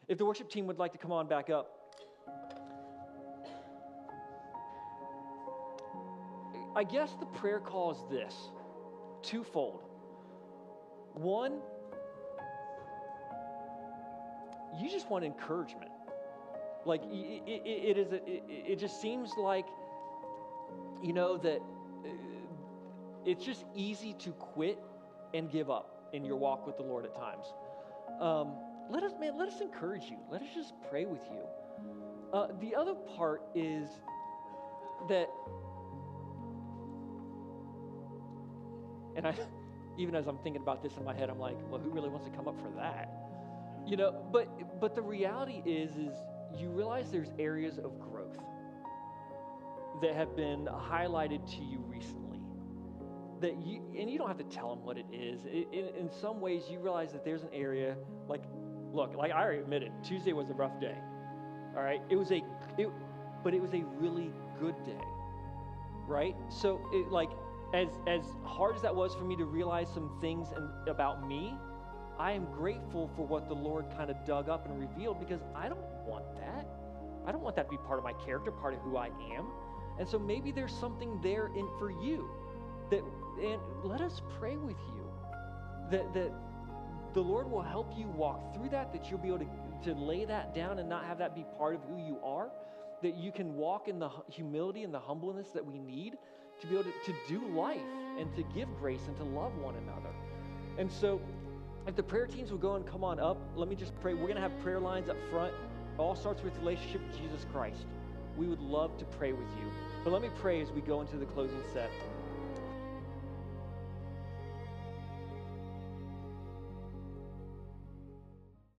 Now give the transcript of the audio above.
If the worship team would like to come on back up. I guess the prayer call is this, twofold. One, you just want encouragement. Like it just seems like, that it's just easy to quit and give up in your walk with the Lord at times. Let us encourage you. Let us just pray with you. The other part is that, and even as I'm thinking about this in my head, I'm like, well, who really wants to come up for that? But the reality is you realize there's areas of growth that have been highlighted to you recently. And you don't have to tell them what it is. In some ways, you realize that there's an area, like I already admitted, Tuesday was a rough day. All right, but it was a really good day, right? So as hard as that was for me to realize some things about me, I am grateful for what the Lord kind of dug up and revealed, because I don't want that. I don't want that to be part of my character, part of who I am. And so maybe there's something there for you and let us pray with you that the Lord will help you walk through that you'll be able to lay that down and not have that be part of who you are, that you can walk in the humility and the humbleness that we need to be able to do life and to give grace and to love one another. And so if the prayer teams will go and come on up, let me just pray. We're going to have prayer lines up front. It all starts with relationship with Jesus Christ. We would love to pray with you. But let me pray as we go into the closing set.